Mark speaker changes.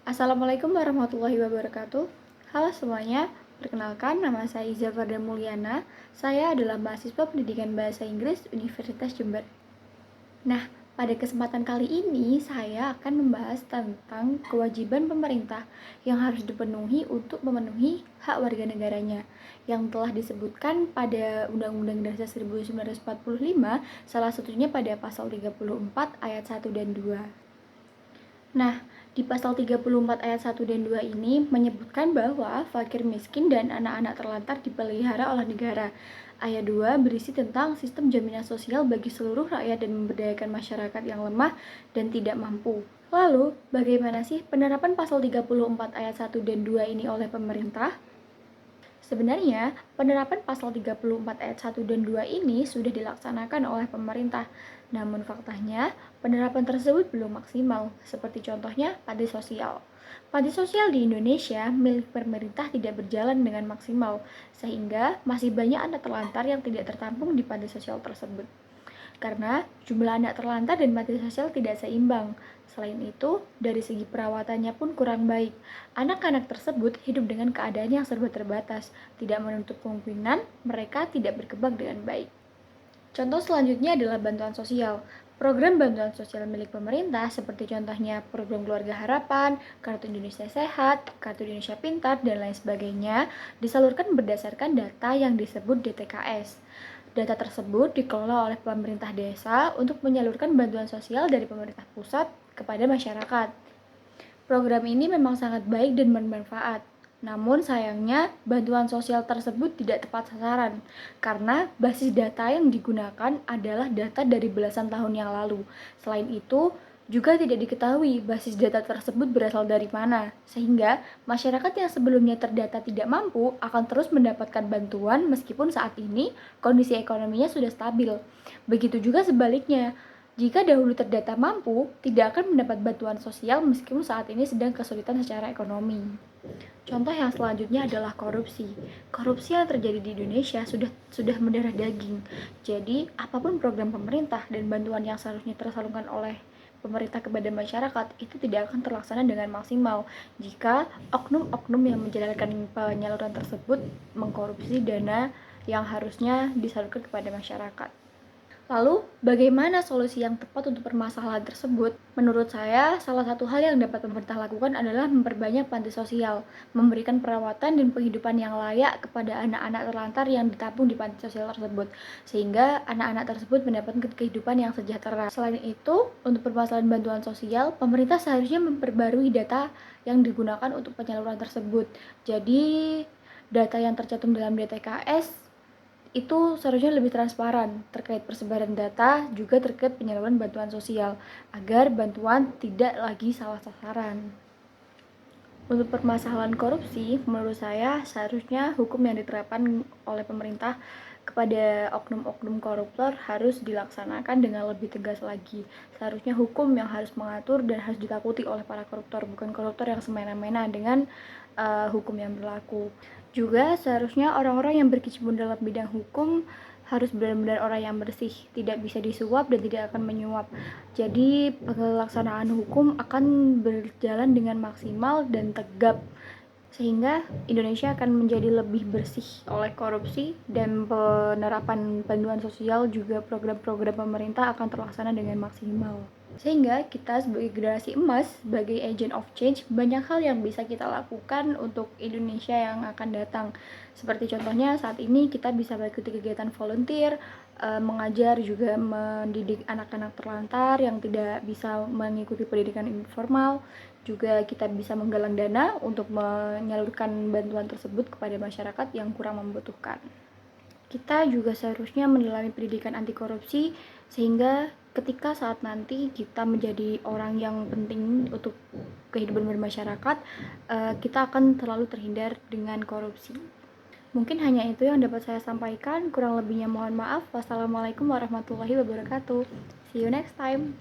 Speaker 1: Assalamualaikum warahmatullahi wabarakatuh. Halo semuanya, perkenalkan nama saya Iza Farda Mulyana. Saya adalah mahasiswa pendidikan bahasa Inggris Universitas Jember. Nah, pada kesempatan kali ini saya akan membahas tentang kewajiban pemerintah yang harus dipenuhi untuk memenuhi hak warga negaranya yang telah disebutkan pada Undang-Undang Dasar 1945, salah satunya pada pasal 34 ayat 1 dan 2. Nah, di pasal 34 ayat 1 dan 2 ini menyebutkan bahwa fakir miskin dan anak-anak terlantar dipelihara oleh negara. Ayat 2 berisi tentang sistem jaminan sosial bagi seluruh rakyat dan memberdayakan masyarakat yang lemah dan tidak mampu. Lalu, bagaimana sih penerapan pasal 34 ayat 1 dan 2 ini oleh pemerintah? Sebenarnya, penerapan pasal 34 ayat 1 dan 2 ini sudah dilaksanakan oleh pemerintah. Namun faktanya, penerapan tersebut belum maksimal, seperti contohnya panti sosial. Panti sosial di Indonesia milik pemerintah tidak berjalan dengan maksimal, sehingga masih banyak anak terlantar yang tidak tertampung di panti sosial tersebut. Karena jumlah anak terlantar dan panti sosial tidak seimbang. Selain itu, dari segi perawatannya pun kurang baik. Anak-anak tersebut hidup dengan keadaan yang serba terbatas, tidak menutup kemungkinan mereka tidak berkembang dengan baik. Contoh selanjutnya adalah bantuan sosial. Program bantuan sosial milik pemerintah seperti contohnya program Keluarga Harapan, Kartu Indonesia Sehat, Kartu Indonesia Pintar, dan lain sebagainya disalurkan berdasarkan data yang disebut DTKS. Data tersebut dikelola oleh pemerintah desa untuk menyalurkan bantuan sosial dari pemerintah pusat kepada masyarakat. Program ini memang sangat baik dan bermanfaat. Namun sayangnya bantuan sosial tersebut tidak tepat sasaran karena basis data yang digunakan adalah data dari belasan tahun yang lalu. Selain itu, juga tidak diketahui basis data tersebut berasal dari mana, sehingga masyarakat yang sebelumnya terdata tidak mampu akan terus mendapatkan bantuan meskipun saat ini kondisi ekonominya sudah stabil. Begitu juga sebaliknya, jika dahulu terdata mampu, tidak akan mendapat bantuan sosial meskipun saat ini sedang kesulitan secara ekonomi. Contoh yang selanjutnya adalah korupsi. Korupsi yang terjadi di Indonesia sudah mendarah daging. Jadi, apapun program pemerintah dan bantuan yang seharusnya tersalurkan oleh pemerintah kepada masyarakat itu tidak akan terlaksana dengan maksimal jika oknum-oknum yang menjalankan penyaluran tersebut mengkorupsi dana yang harusnya disalurkan kepada masyarakat. Lalu, bagaimana solusi yang tepat untuk permasalahan tersebut? Menurut saya, salah satu hal yang dapat pemerintah lakukan adalah memperbanyak panti sosial, memberikan perawatan dan penghidupan yang layak kepada anak-anak terlantar yang ditampung di panti sosial tersebut, sehingga anak-anak tersebut mendapatkan kehidupan yang sejahtera. Selain itu, untuk permasalahan bantuan sosial, pemerintah seharusnya memperbarui data yang digunakan untuk penyaluran tersebut. Jadi, data yang tercantum dalam DTKS itu seharusnya lebih transparan terkait persebaran data, juga terkait penyaluran bantuan sosial, agar bantuan tidak lagi salah sasaran. Untuk permasalahan korupsi, menurut saya seharusnya hukum yang diterapkan oleh pemerintah kepada oknum-oknum koruptor harus dilaksanakan dengan lebih tegas lagi. Seharusnya hukum yang harus mengatur dan harus ditakuti oleh para koruptor, bukan koruptor yang semena-mena dengan hukum yang berlaku. Juga seharusnya orang-orang yang berkecimpung dalam bidang hukum harus benar-benar orang yang bersih, tidak bisa disuap dan tidak akan menyuap. Jadi pelaksanaan hukum akan berjalan dengan maksimal dan tegap, sehingga Indonesia akan menjadi lebih bersih oleh korupsi, dan penerapan bantuan sosial juga program-program pemerintah akan terlaksana dengan maksimal. Sehingga kita sebagai generasi emas, sebagai agent of change, banyak hal yang bisa kita lakukan untuk Indonesia yang akan datang. Seperti contohnya saat ini kita bisa mengikuti kegiatan volunteer, mengajar, juga mendidik anak-anak terlantar yang tidak bisa mengikuti pendidikan informal. Juga kita bisa menggalang dana untuk menyalurkan bantuan tersebut kepada masyarakat yang kurang membutuhkan. Kita juga seharusnya mendalami pendidikan anti korupsi, sehingga ketika saat nanti kita menjadi orang yang penting untuk kehidupan bermasyarakat, kita akan terlalu terhindar dengan korupsi. Mungkin hanya itu yang dapat saya sampaikan, kurang lebihnya mohon maaf. Wassalamualaikum warahmatullahi wabarakatuh. See you next time.